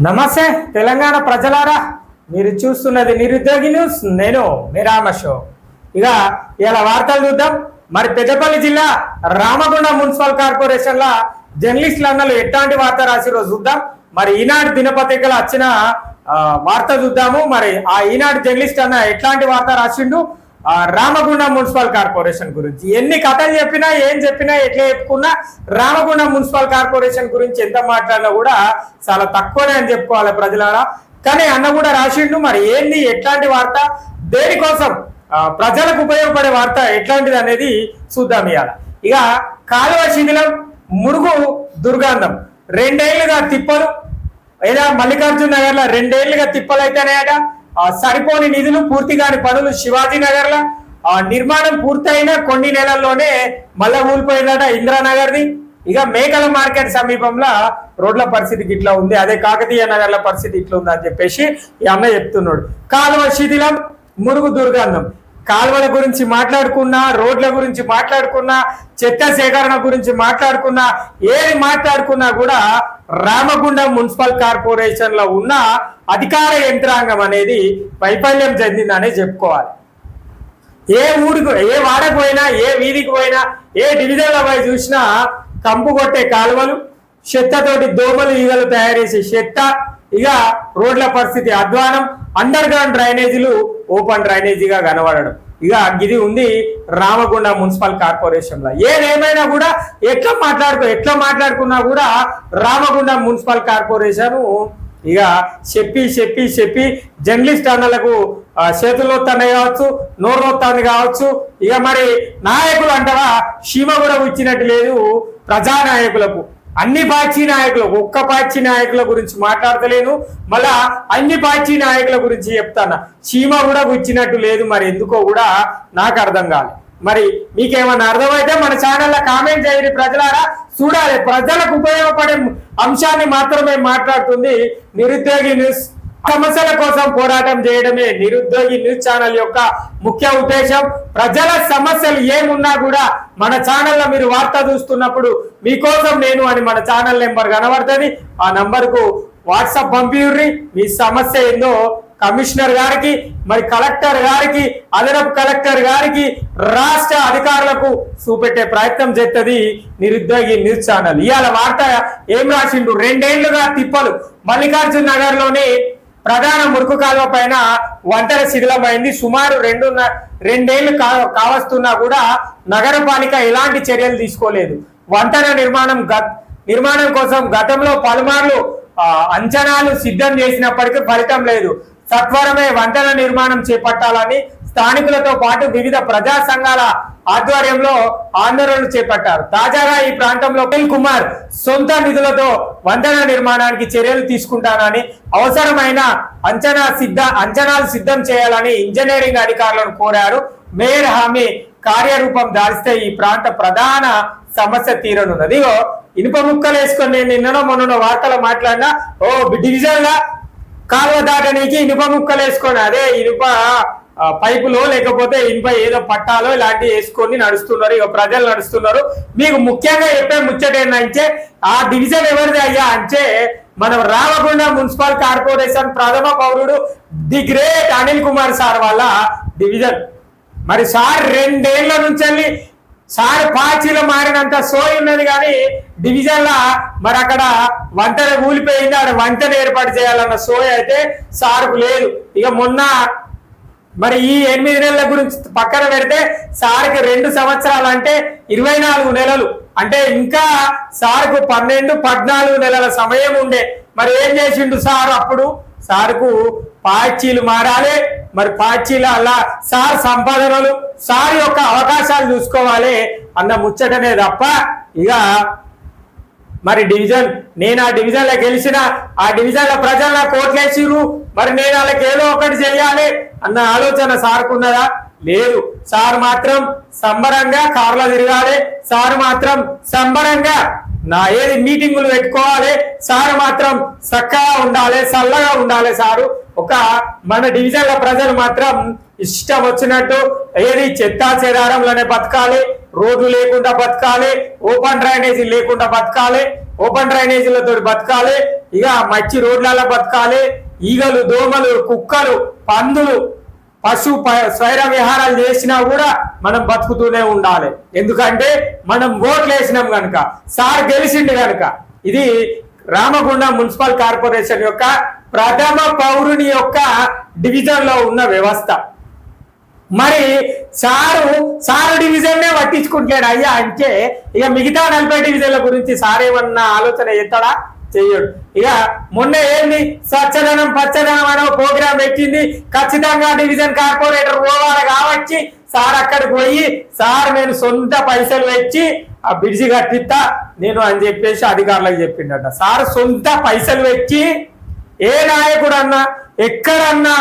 నమస్తే తెలంగాణ ప్రజలారా, మీరు చూస్తున్నది నిరుద్యోగి న్యూస్. నేను మీ రామశో. ఇక ఇలా వార్తలు చూద్దాం. మరి పెద్దపల్లి జిల్లా రామగుండం మున్సిపల్ కార్పొరేషన్ లా జర్నలిస్టులు అన్నలు ఎట్లాంటి వార్త రాసిరో చూద్దాం. మరి ఈనాడు దినపత్రికలో వచ్చిన వార్త చూద్దాము. మరి ఆ ఈనాడు జర్నలిస్ట్ అన్న ఎట్లాంటి వార్త రాసిండు రామగుండం మున్సిపల్ కార్పొరేషన్ గురించి. ఎన్ని కథలు చెప్పినా, ఏం చెప్పినా, ఎట్లా చెప్పుకున్నా రామగుండం మున్సిపల్ కార్పొరేషన్ గురించి ఎంత మాట్లాడినా కూడా చాలా తక్కువనే అని చెప్పుకోవాలి ప్రజలారా. కానీ అన్న కూడా రాసిండు. మరి ఏంది, ఎట్లాంటి వార్త, దేనికోసం, ప్రజలకు ఉపయోగపడే వార్త ఎట్లాంటిది అనేది చూద్దాం ఇవాళ. ఇక కాలువ శిథిలం, మురుగు దుర్గంధం, 2 ఏళ్లుగా తిప్పలు. ఏదా మల్లికార్జున నగర్ లో 2 ఏళ్లుగా తిప్పలు అయితేనేట. సరిపోని నిధులు, పూర్తి కాని పనులు శివాజీ నగర్ లో. నిర్మాణం పూర్తయిన కొన్ని నెలల్లోనే మళ్ళా ఊలిపోయిందట ఇందిరానగర్ది. ఇక మేకల మార్కెట్ సమీపంలో రోడ్ల పరిస్థితికి ఇట్లా ఉంది, అదే కాకతీయ నగర్ల పరిస్థితి ఇట్లా ఉంది అని చెప్పేసి ఈ అన్న చెప్తున్నాడు. కాలువ శిథిలం, మురుగు దుర్గంధం. కాలువల గురించి మాట్లాడుకున్నా, రోడ్ల గురించి మాట్లాడుకున్నా, చెత్త సేకరణ గురించి మాట్లాడుకున్నా, ఏది మాట్లాడుకున్నా కూడా రామగుండం మున్సిపల్ కార్పొరేషన్ లో ఉన్న అధికార యంత్రాంగం అనేది వైఫల్యం చెందిందనే చెప్పుకోవాలి. ఏ ఊరికి, ఏ వాడకు పోయినా, ఏ వీధికి పోయినా, ఏ డివిజన్ల పోయి చూసినా కంపు కొట్టే కాలువలు, చెత్తతోటి దోమలు ఈగలు తయారు చేసే చెత్త. ఇక రోడ్ల పరిస్థితి అధ్వానం, అండర్ గ్రౌండ్ డ్రైనేజీలు ఓపెన్ డ్రైనేజీగా కనబడడం. ఇక ఇది ఉంది రామగుండం మున్సిపల్ కార్పొరేషన్ లో. ఏదేమైనా కూడా ఎట్లా మాట్లాడుకున్నా కూడా రామగుండం మున్సిపల్ కార్పొరేషన్ ఇక చెప్పి జర్నలిస్ట్ అన్నలకు చేతులొత్తాన్ని కావచ్చు, నోరులొత్తాన్ని కావచ్చు. ఇక మరి నాయకులు అంటావా, సీమ కూడా ఇచ్చినట్టు లేదు ప్రజానాయకులకు. అన్ని పార్టీ నాయకులు, ఒక్క పార్టీ నాయకుల గురించి మాట్లాడతలేను, మళ్ళా అన్ని పార్టీ నాయకుల గురించి చెప్తాను. చీమ కూడా గుచ్చినట్టు లేదు. మరి ఎందుకో కూడా నాకు అర్థం కాలేదు. మరి మీకేమన్నా అర్థమైతే మన ఛానల్లో కామెంట్ చేయండి ప్రజలారా. చూడాలి, ప్రజలకు ఉపయోగపడే అంశాన్ని మాత్రమే మాట్లాడుతుంది నిరుద్యోగి న్యూస్. సమస్యల కోసం పోరాటం చేయడమే నిరుద్యోగి న్యూస్ ఛానల్ యొక్క ముఖ్య ఉద్దేశం. ప్రజల సమస్యలు ఏమున్నా కూడా మన ఛానల్లో మీరు వార్త చూస్తున్నప్పుడు మీకోసం నేను అని మన ఛానల్ నెంబర్ కనబడుతుంది. ఆ నంబర్కు వాట్సాప్ పంపియుర్రి. మీ సమస్య ఏందో కమిషనర్ గారికి, మరి కలెక్టర్ గారికి, అదనపు కలెక్టర్ గారికి, రాష్ట్ర అధికారులకు చూపెట్టే ప్రయత్నం చేస్తుంది నిరుద్యోగి న్యూస్ ఛానల్. ఇవాళ వార్త ఏం రాసిండు, 2 ఏళ్లుగా తిప్పలు. మల్లికార్జున నగర్ లోని ప్రధాన మురుకు కాలువ పైన వంతెన శిథిలమైంది. సుమారు 2 ఏళ్లు కావస్తున్నా కూడా నగరపాలిక ఎలాంటి చర్యలు తీసుకోలేదు. వంతెన నిర్మాణం కోసం గతంలో పలుమార్లు అంచనాలు సిద్ధం చేసినప్పటికీ ఫలితం లేదు. సత్వరమే వంతెన నిర్మాణం చేపట్టాలని స్థానికులతో పాటు వివిధ ప్రజా సంఘాల ఆధ్వర్యంలో ఆందోళనలు చేపట్టారు. తాజాగా ఈ ప్రాంతంలో అనిల్ కుమార్ సొంత నిధులతో వంతెన నిర్మాణానికి చర్యలు తీసుకుంటానని, అవసరమైన అంచనాలు సిద్ధం చేయాలని ఇంజనీరింగ్ అధికారులను కోరారు. మేయర్ హామీ కార్యరూపం దాల్స్తే ఈ ప్రాంత ప్రధాన సమస్య తీరనున్నది. ఇనుప ముక్కలు వేసుకొని నేను నిన్ననో మొన్ననో వార్తలు మాట్లాడినా, డివిజన్ లా కాలువ దాటనికి ఇనుప ముక్కలు వేసుకొని, అదే ఇనుప పైపులో లేకపోతే ఇనుప ఏదో పట్టాలో ఇలాంటివి వేసుకొని నడుస్తున్నారు. ఇక ప్రజలు నడుస్తున్నారు. మీకు ముఖ్యంగా చెప్పే ముచ్చట ఏంటంటే, ఆ డివిజన్ ఎవరిది అయ్యా అంటే మనం రామగుండం మున్సిపల్ కార్పొరేషన్ ప్రథమ పౌరుడు the great Anil Kumar sir వాళ్ళ డివిజన్. మరి సార్ 2 ఏళ్ల నుంచి సార్ పాచిలో మారినంత సోయి ఉన్నది, కానీ డివిజన్ లా మరి అక్కడ వంతెన కూలిపోయింది, అక్కడ వంతెన ఏర్పాటు చేయాలన్న సోయి అయితే సార్కు లేదు. ఇక మొన్న మరి ఈ 8 నెలల గురించి పక్కన పెడితే సార్కి 2 సంవత్సరాలు అంటే 24 నెలలు, అంటే ఇంకా సార్కు 12-14 నెలల సమయం ఉండే. మరి ఏం చేసిండు సార్ అప్పుడు? సార్కు పార్టీలు మారాలి, మరి పార్టీల అలా సార్ సంపాదనలు, సార్ యొక్క అవకాశాలు చూసుకోవాలి అన్న ముచ్చటనే తప్ప, ఇక మరి డివిజన్, నేను ఆ డివిజన్ లో గెలిచిన, ఆ డివిజన్ లో ప్రజల కోట్లేసిరు, మరి నేను వాళ్ళకి ఏదో ఒకటి చేయాలి అన్న ఆలోచన సార్కున్నదా? లేదు. సార్ మాత్రం సంబరంగా కార్లో తిరగాలి, సార్ మాత్రం సంబరంగా ఏది మీటింగులు పెట్టుకోవాలి, సార్ మాత్రం చక్కగా ఉండాలి, చల్లగా ఉండాలి. సారు మన డివిజన్ల ప్రజలు మాత్రం ఇష్టం వచ్చినట్టు ఏది చెత్తా చెదారంలోనే బతకాలి, రోడ్లు లేకుండా బతకాలి, ఓపెన్ డ్రైనేజీ లేకుండా బతకాలి, ఓపెన్ డ్రైనేజీలతో బతకాలి. ఇక మంచి రోడ్లలో బతకాలి, ఈగలు దోమలు కుక్కలు పందులు పశు స్వైర విహారాలు చేసినా కూడా మనం బతుకుతూనే ఉండాలి. ఎందుకంటే మనం ఓట్లు వేసినాం కనుక, సార్ గెలిచిండు కనుక. ఇది రామగుండం మున్సిపల్ కార్పొరేషన్ యొక్క ప్రథమ పౌరుని యొక్క డివిజన్ లో ఉన్న వ్యవస్థ. మరి సారు డివిజన్నే పట్టించుకుంటాడు అయ్యా అంటే ఇక మిగతా 40 డివిజన్ల గురించి సార్ ఏమన్నా ఆలోచన చేస్తాడా? చెయ్యడు. ఇక మొన్న ఏంది స్వచ్ఛదనం పచ్చదనం అనే ప్రోగ్రాం పెట్టింది. ఖచ్చితంగా డివిజన్ కార్పొరేటర్ పోవాలి కాబట్టి సార్ అక్కడికి పోయి సార్ నేను సొంత పైసలు వచ్చి ఆ బ్రిడ్జి కట్టిస్తా నేను అని చెప్పేసి అధికారులకు చెప్పిండట. సార్ సొంత పైసలు వచ్చి ఏ నాయకుడు అన్నా ఎక్కడన్నా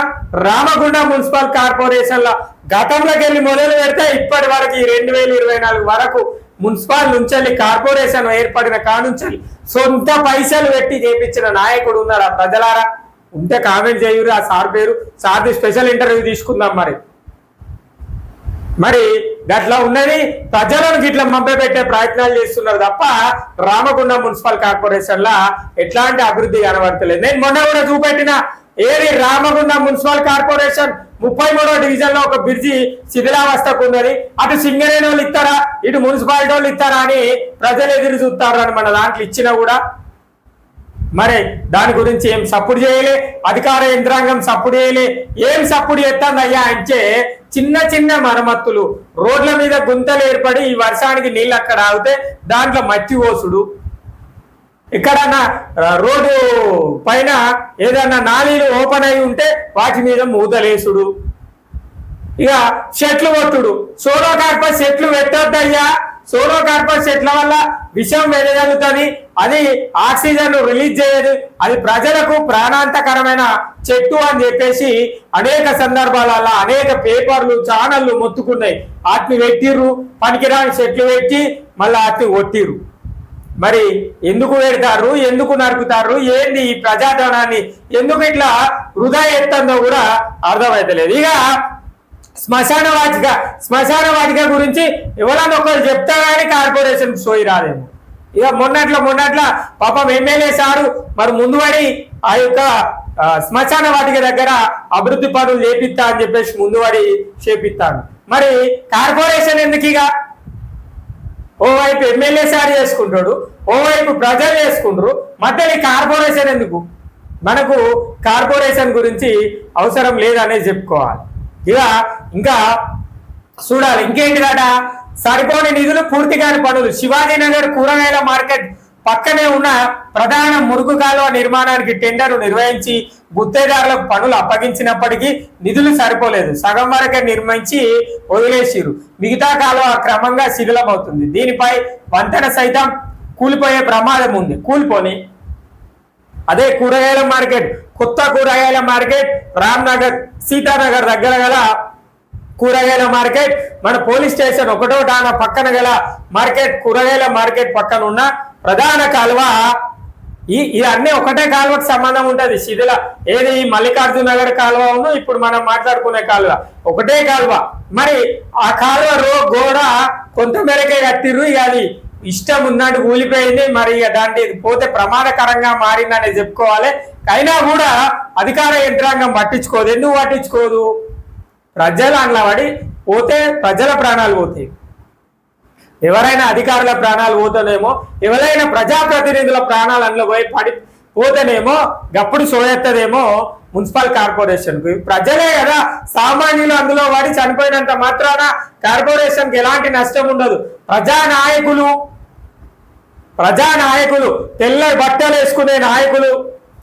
రామగుండం మున్సిపల్ కార్పొరేషన్ లో గతంలోకి వెళ్ళి మొదలు పెడితే ఇప్పటి వరకు 2024 వరకు మున్సిపల్ నుంచి కార్పొరేషన్ ఏర్పడిన కానుంచి సొంత పైసలు పెట్టి చేపించిన నాయకుడు ఉన్నాడు. ఆ ప్రజలారా ఉంటే కామెంట్ చేయురు. ఆ సార్ పేరు సార్ది స్పెషల్ ఇంటర్వ్యూ తీసుకుందాం. మరి గట్లా ఉన్నది ప్రజలను గిట్లా మభ్యపెట్టే ప్రయత్నాలు చేస్తున్నారు తప్ప రామగుండం మున్సిపల్ కార్పొరేషన్ లా ఎట్లాంటి అభివృద్ధి కనబడతలేదు. నేను మొన్న కూడా చూపెట్టిన ఏది రామగుండం మున్సిపల్ కార్పొరేషన్ 33వ డివిజన్ లో ఒక బ్రిడ్జి శిథిలావస్థకు ఉన్నది. అటు సింగరేణి వాళ్ళు ఇస్తారా ఇటు మున్సిపాలిటీ వాళ్ళు ఇస్తారా అని ప్రజలు ఎదురు చూస్తారు అని మన దాంట్లో ఇచ్చినా కూడా మరి దాని గురించి ఏం సపోర్ట్ చేయలే. అధికార యంత్రాంగం సపోర్ట్ చేయలే. ఏం సపోర్ట్ చేస్తుందయ్యా అంటే చిన్న చిన్న మరమ్మతులు, రోడ్ల మీద గుంతలు ఏర్పడి ఈ వర్షానికి నీళ్ళు అక్కడ ఆగితే దాంట్లో మట్టి పోసుడు, ఎక్కడన్నా రోడ్డు పైన ఏదన్నా నాలీలు ఓపెన్ అయి ఉంటే వాటి మీద మూతలేసుడు, ఇక చెట్లు కొట్టుడు. సోలో కార్పస్ చెట్లు పెట్టొద్దయ్యా. సోలో కార్పస్ చెట్ల వల్ల విషం వెదజల్లుతుంది, అది ఆక్సిజన్ రిలీజ్ చేయదు, అది ప్రజలకు ప్రాణాంతకరమైన చెట్టు అని చెప్పేసి అనేక సందర్భాలలో అనేక పేపర్లు ఛానళ్లు మొత్తుకున్నాయి. వాటిని పెట్టిర్రు, పనికిరాని చెట్లు పెట్టి మళ్ళీ వాటిని కొట్టిర్రు. మరి ఎందుకు పెడతారు, ఎందుకు నరుకుతారు, ఏంది ఈ ప్రజాధనాన్ని ఎందుకు ఇట్లా వృధా ఎత్తందో కూడా అర్థమైతలేదు. ఇక శ్మశాన వాటిక గురించి ఎవరన్నా ఒకరు చెప్తా కానీ కార్పొరేషన్ సోయి రాదేమో. ఇక మొన్నట్ల పాపం ఎమ్మెల్యే సారు మరి ముందుబడి ఆ యొక్క శ్మశాన వాటిక దగ్గర అభివృద్ధి పనులు చేపిస్తా అని చెప్పేసి ముందుబడి చేపిస్తాను. మరి కార్పొరేషన్ ఎందుకు? ఇక ఓవైపు ఎమ్మెల్యే సార్ చేసుకుంటాడు, ఓవైపు ప్రజలు చేసుకుంటారు, మధ్యలో కార్పొరేషన్ ఎందుకు? మనకు కార్పొరేషన్ గురించి అవసరం లేదనేది చెప్పుకోవాలి. ఇక ఇంకా చూడాలి ఇంకేంటిదట, సరిపోని నిధులు పూర్తి కాని పనులు. శివాజీనగర్ కూరగాయల మార్కెట్ పక్కనే ఉన్న ప్రధాన మురుగు కాలువ నిర్మాణానికి టెండర్ నిర్వహించి గుత్తేదారులకు పనులు అప్పగించినప్పటికీ నిధులు సరిపోలేదు. సగం వరకే నిర్మించి వదిలేసిరు. మిగతా కాలువ క్రమంగా శిథిలం అవుతుంది. దీనిపై వంతెన సైతం కూలిపోయే ప్రమాదం ఉంది. కూలిపోని అదే కూరగాయల మార్కెట్, కొత్త కూరగాయల మార్కెట్ రామ్నగర్ సీతానగర్ దగ్గర గల కూరగాయల మార్కెట్, మన పోలీస్ స్టేషన్ 1వ ఠాణా పక్కన గల మార్కెట్, కూరగాయల మార్కెట్ పక్కన ఉన్న ప్రధాన కాలువ. ఇవన్నీ ఒకటే కాలువకు సంబంధం ఉంటది. శిథిల ఏది మల్లికార్జున నగర్ కాలువ ఉన్న ఇప్పుడు మనం మాట్లాడుకునే కాలువ ఒకటే కాలువ. మరి ఆ కాలువ గోడ కొంత మేరకే కట్టిర్రు. ఇక అది ఇష్టం ఉన్నట్టు కూలిపోయింది. మరి ఇక దాంట్లో పోతే ప్రమాదకరంగా మారిందని చెప్పుకోవాలి. అయినా కూడా అధికార యంత్రాంగం పట్టించుకోదు. ఎందుకు పట్టించుకోదు? ప్రజలు అందులో పడి పోతే ప్రజల ప్రాణాలు పోతాయి. ఎవరైనా అధికారుల ప్రాణాలు పోతేనేమో, ఎవరైనా ప్రజాప్రతినిధుల ప్రాణాలు అందులో పోయి పోతేనేమో గప్పుడు సోయెత్తదేమో మున్సిపల్ కార్పొరేషన్ కు. ప్రజలే కదా సామాన్యులు అందులో పడి చనిపోయినంత మాత్రాన కార్పొరేషన్ కి ఎలాంటి నష్టం ఉండదు. ప్రజానాయకులు తెల్ల బట్టలు వేసుకునే నాయకులు,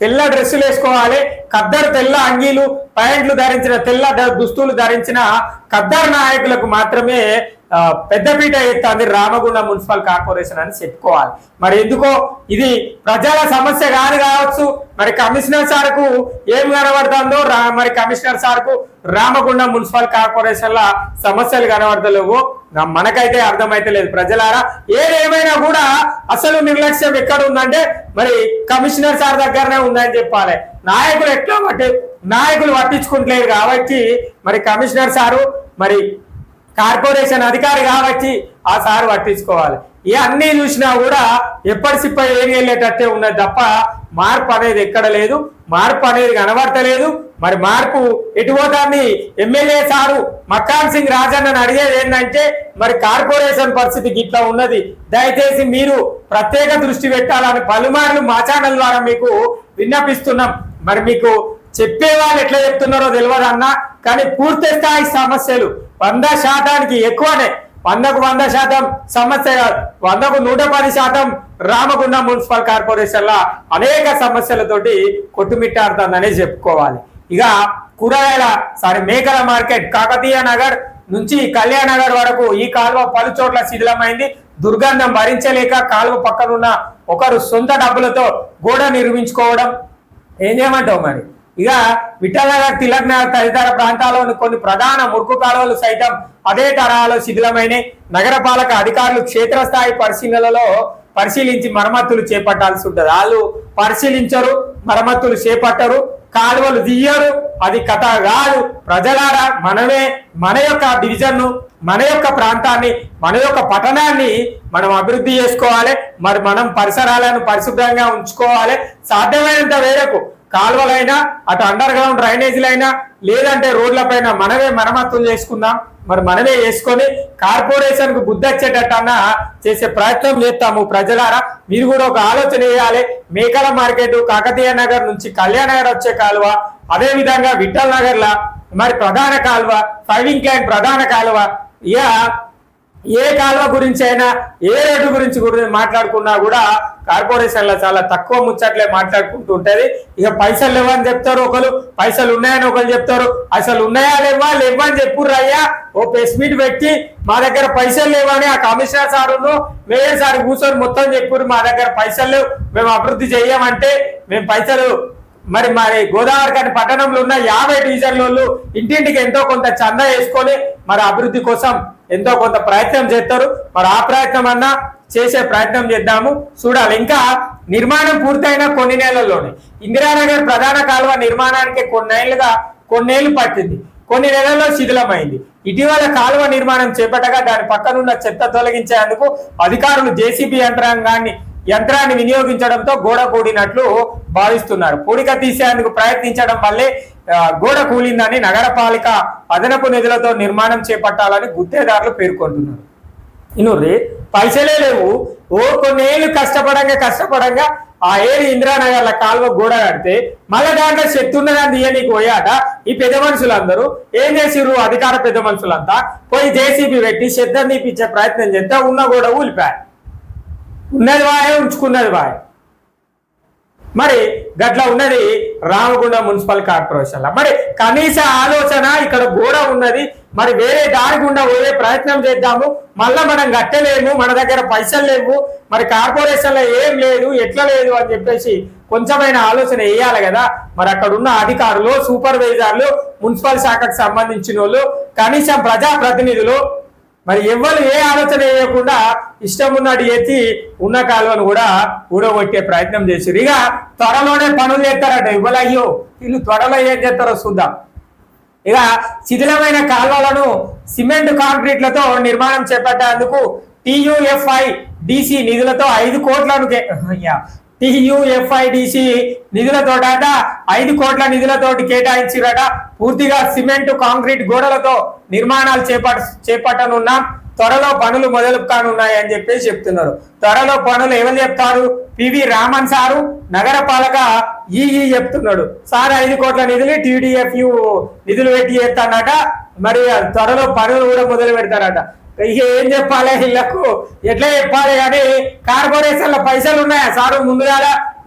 తెల్ల డ్రెస్సులు వేసుకోవాలి, ఖద్దరు తెల్ల అంగీలు ప్యాంట్లు ధరించిన తెల్ల దుస్తులు ధరించిన ఖద్దరు నాయకులకు మాత్రమే పెద్దపీట ఎత్తాంది రామగుండం మున్సిపల్ కార్పొరేషన్ అని చెప్పుకోవాలి. మరి ఎందుకో ఇది ప్రజల సమస్య కావచ్చు. మరి కమిషనర్ సార్కు ఏం కనబడుతుందో, మరి కమిషనర్ సార్కు రామగుండం మున్సిపల్ కార్పొరేషన్ ల సమస్యలు కనబడతలేవు. మనకైతే అర్థమైతే లేదు. ప్రజలారా ఏదేమైనా కూడా అసలు నిర్లక్ష్యం ఎక్కడ ఉందంటే మరి కమిషనర్ సార్ దగ్గరనే ఉందని చెప్పాలి. నాయకులు పట్టించుకుంటలేరు కాబట్టి మరి కమిషనర్ సారు మరి కార్పొరేషన్ అధికారి కాబట్టి ఆ సార్ పట్టించుకోవాలి. ఏ అన్ని చూసినా కూడా ఎప్పటిసిప్ప ఏం వెళ్ళేటట్టే ఉన్నది తప్ప మార్పు అనేది ఎక్కడ లేదు, మార్పు అనేది కనబడతలేదు. మరి మార్పు ఎటుపోతాన్ని ఎమ్మెల్యే సారు మక్కాన్ సింగ్ రాజన్నను అడిగేది ఏంటంటే మరి కార్పొరేషన్ పరిస్థితి ఇట్లా ఉన్నది, దయచేసి మీరు ప్రత్యేక దృష్టి పెట్టాలని పలుమార్లు మా ఛానల్ ద్వారా మీకు విన్నపిస్తున్నాం. మరి మీకు చెప్పే వాళ్ళు ఎట్లా చెప్తున్నారో తెలియదు అన్న, కానీ పూర్తి స్థాయి సమస్యలు 100% ఎక్కువనే, 100కు 100% సమస్య కాదు, 100కు 110% రామగుండం మున్సిపల్ కార్పొరేషన్ లా అనేక సమస్యలతోటి కొట్టుమిట్టాడుతుందనే చెప్పుకోవాలి. ఇక కూరగాయల మేకల మార్కెట్ కాకతీయ నగర్ నుంచి కళ్యాణ నగర్ వరకు ఈ కాలువ పలు చోట్ల శిథిలమైంది. దుర్గంధం భరించలేక కాలువ పక్కనున్న ఒకరు సొంత డబ్బులతో గోడ నిర్మించుకోవడం. ఏం చేయమంటావు మరి? ఇక విఠల్ నగర్, తిలక్ నగర్ తదితర ప్రాంతాల్లోని కొన్ని ప్రధాన మురుకు కాలువలు సైతం అదే తరహాలో శిథిలమైనవి. నగరపాలక అధికారులు క్షేత్రస్థాయి పరిశీలించి మరమ్మతులు చేపట్టాల్సి ఉంటుంది. వాళ్ళు పరిశీలించరు, మరమ్మతులు చేపట్టరు, కాలువలు తీయరు. అది కథ కాదు. ప్రజలారా, మనమే మన యొక్క డివిజన్ను, మన యొక్క ప్రాంతాన్ని, మన యొక్క పట్టణాన్ని మనం అభివృద్ధి చేసుకోవాలి. మరి మనం పరిసరాలను పరిశుభ్రంగా ఉంచుకోవాలి. సాధ్యమైనంత మేరకు కాలువలైనా, అటు అండర్ గ్రౌండ్ డ్రైనేజీలైనా, లేదంటే రోడ్లపైన మనమే మరమ్మతులు చేసుకుందాం. మరి మనమే చేసుకొని కార్పొరేషన్ కు బుద్ధి వచ్చేటట్టన్నా చేసే ప్రయత్నం చేస్తాము. ప్రజలారా, మీరు కూడా ఒక ఆలోచన చేయాలి. మేకల మార్కెట్ కాకతీయ నగర్ నుంచి కళ్యాణ నగర్ వచ్చే కాలువ, అదే విధంగా విఠల్ నగర్ లా మరి ప్రధాన కాలువ, ఫైవింగ్ క్లైన్ ప్రధాన కాలువ, ఇక ఏ కాలువ గురించి అయినా, ఏ రోడ్డు గురించి మాట్లాడుకున్నా కూడా కార్పొరేషన్లో చాలా తక్కువ ముచ్చట్లే మాట్లాడుకుంటూ ఉంటది. ఇక పైసలు లేవని చెప్తారు ఒకరు, పైసలు ఉన్నాయని ఒకరు చెప్తారు. అసలు ఉన్నాయా లేవని చెప్పుర్రు అయ్యా. ఓ ప్రెస్ మీట్ పెట్టి మా దగ్గర పైసలు లేవని ఆ కమిషనర్ సారును మేయర్ సార్ కూర్చొని మొత్తం చెప్పుర్రు, మా దగ్గర పైసలు లేవు, మేము అభివృద్ధి చెయ్యమంటే మేము పైసలు మరి గోదావరి కానీ పట్టణంలో ఉన్న 50 డివిజన్లు ఇంటింటికి ఎంతో కొంత చందా వేసుకొని మరి అభివృద్ధి కోసం ఎంతో కొంత ప్రయత్నం చేస్తారు. మరి ఆ ప్రయత్నం అన్నా చేసే ప్రయత్నం చేద్దాము, చూడాలి. ఇంకా నిర్మాణం పూర్తయిన కొన్ని నెలల్లోనే ఇందిరానగర్ ప్రధాన కాలువ నిర్మాణానికి కొన్నేళ్లు పట్టింది, కొన్ని నెలల్లో శిథిలమైంది. ఇటీవల కాలువ నిర్మాణం చేపట్టగా దాని పక్కనున్న చెత్త తొలగించేందుకు అధికారులు జేసీబీ యంత్రాన్ని వినియోగించడంతో గోడ కూడినట్లు భావిస్తున్నారు. పూడిక తీసేందుకు ప్రయత్నించడం వల్లే గోడ కూలిందని నగరపాలిక అదనపు నిధులతో నిర్మాణం చేపట్టాలని గుత్తేదారులు పేర్కొంటున్నారు. ఇనుర్రి పైసలే లేవు, కొన్నేళ్లు కష్టపడంగా ఆ ఏడు ఇందిరానగర్ల కాలువ గోడ కడితే మళ్ళీ దాంట్లో శక్తి ఉన్నదని తీయనీకి పోయాట. ఈ పెద్ద మనుషులందరూ ఏం చేసిర్రు? అధికార పెద్ద మనుషులంతా పోయి జేసీబీ పెట్టి శబ్దం తీపించే ప్రయత్నం చేస్తే ఉన్న గోడ ఊలిపాయి. ఉన్నది వాయే, ఉంచుకున్నది వాయే. మరి గట్లా ఉన్నది రామగుండం మున్సిపల్ కార్పొరేషన్. మరి కనీస ఆలోచన, ఇక్కడ గోడ ఉన్నది, మరి వేరే దారి గుండా పోయే ప్రయత్నం చేద్దాము. మళ్ళా మనం కట్టలేము, మన దగ్గర పైసలు లేవు, మరి కార్పొరేషన్ లో ఏం లేదు, ఎట్లా లేదు అని చెప్పేసి కొంచెమైన ఆలోచన వేయాలి కదా. మరి అక్కడ ఉన్న అధికారులు, సూపర్వైజర్లు, మున్సిపల్ శాఖకు సంబంధించిన వాళ్ళు, కనీసం ప్రజాప్రతినిధులు మరి ఎవరు ఏ ఆలోచన వేయకుండా ఇష్టం ఉన్నట్టు ఎత్తి ఉన్న కాలువను కూడా ఊడగొట్టే ప్రయత్నం చేశారు. ఇక త్వరలోనే పనులు చేస్తారట. ఇవ్వలయ్యో, వీళ్ళు త్వరలో ఏం చేస్తారో చూద్దాం. ఇక శిథిలమైన కాలువలను సిమెంట్ కాంక్రీట్లతో నిర్మాణం చేపట్టేందుకు TUFIDC నిధులతో 5 కోట్లను TUFIDC నిధులతోట 5 కోట్ల నిధులతోటి కేటాయించిరట. పూర్తిగా సిమెంట్ కాంక్రీట్ గోడలతో నిర్మాణాలు చేపట్టనున్నాం. త్వరలో పనులు మొదలు కానున్నాయి అని చెప్పేసి చెప్తున్నారు. త్వరలో పనులు ఎవరు చెప్తారు? పివి రామన్ సారు, నగరపాలక ఈఈ చెప్తున్నాడు. సార్ 5 కోట్ల నిధులు TDFU నిధులు పెట్టి చేస్తాడట. మరి త్వరలో పనులు కూడా మొదలు పెడతారట. ఇక ఏం చెప్పాలి వీళ్ళకు, ఎట్లా చెప్పాలి? కానీ కార్పొరేషన్ల పైసలు ఉన్నాయా సారు? ముందుగా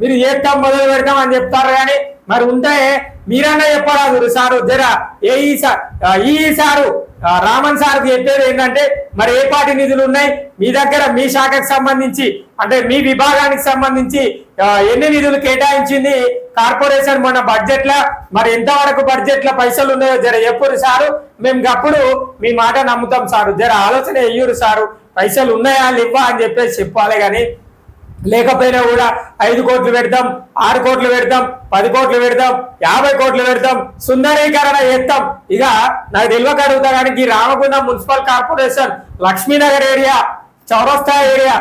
మీరు చేస్తాం, మొదలు పెడతాం అని చెప్తారు. కానీ మరి ఉంటే మీరన్నా చెప్పరాదు సారు. జరా ఈ సారు రామన్ సార్కి చెప్పేది ఏంటంటే, మరి ఏ పార్టీ నిధులు ఉన్నాయి మీ దగ్గర, మీ శాఖకు సంబంధించి, అంటే మీ విభాగానికి సంబంధించి ఎన్ని నిధులు కేటాయించింది కార్పొరేషన్ మన బడ్జెట్ లా, మరి ఎంతవరకు బడ్జెట్ లా పైసలు ఉన్నాయో జర చెప్పురు సారు. మేము అప్పుడు మీ మాట నమ్ముతాం సారు. జర ఆలోచన వెయ్యూరు సారు, పైసలు ఉన్నాయా లేవా అని చెప్పేసి చెప్పాలి. కానీ లేకపోయినా కూడా 5 కోట్లు పెడతాం, 6 కోట్లు పెడతాం, 10 కోట్లు పెడతాం, 50 కోట్లు పెడతాం, సుందరీకరణ చేస్తాం. ఇక నాకు తెలియక అడుగుతా కానీ ఈ Ramagundam municipal corporation Lakshmi Nagar area చౌరస్తా ఏరియా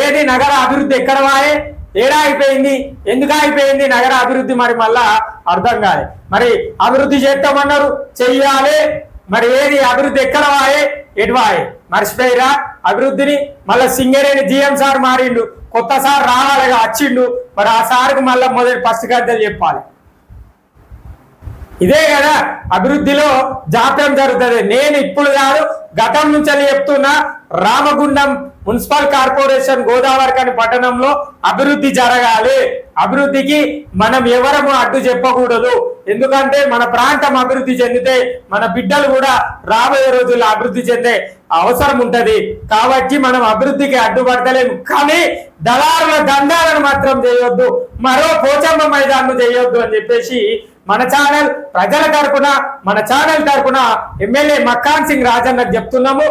ఏది నగర అభివృద్ధి ఎక్కడ వాయే, ఏడా అయిపోయింది, ఎందుకు అయిపోయింది నగర అభివృద్ధి? మరి మళ్ళా అర్థం కాదు. మరి అభివృద్ధి చేస్తామన్నారు, చెయ్యాలి, మరి ఏది అభివృద్ధి ఎక్కడ వాయే, ఎటు వాయే? మర్చిపోయిరా అభివృద్ధిని? మళ్ళీ సింగరేణి జిఎం సార్ మారిండు, కొత్త సార్ రావాలిగా, వచ్చిండు, మరి ఆ సార్కు మళ్ళీ మొదటి ఫస్ట్ గద్దెలు చెప్పాలి. ఇదే కదా అభివృద్ధిలో జాప్యం జరుగుతుంది. నేను ఇప్పుడు కాదు, గతం నుంచి చెప్తున్నా, రామగుండం మున్సిపల్ కార్పొరేషన్ గోదావరిఖని పట్టణంలో అభివృద్ధి జరగాలి. అభివృద్ధికి మనం ఎవరము అడ్డు చెప్పకూడదు. ఎందుకంటే మన ప్రాంతం అభివృద్ధి చెందితే మన బిడ్డలు కూడా రాబోయే రోజుల్లో అభివృద్ధి చెందే అవసరం ఉంటది. కాబట్టి మనం అభివృద్ధికి అడ్డుపడతలేము. కానీ దళారుల దండాలను మాత్రం చేయొద్దు, మరో పోచమ్మ మైదానం చేయొద్దు అని చెప్పేసి మన ఛానల్ ప్రజల తరపున, మన ఛానల్ తరపున ఎమ్మెల్యే మక్కాన్ సింగ్ రాజన్నకు చెప్తున్నాము.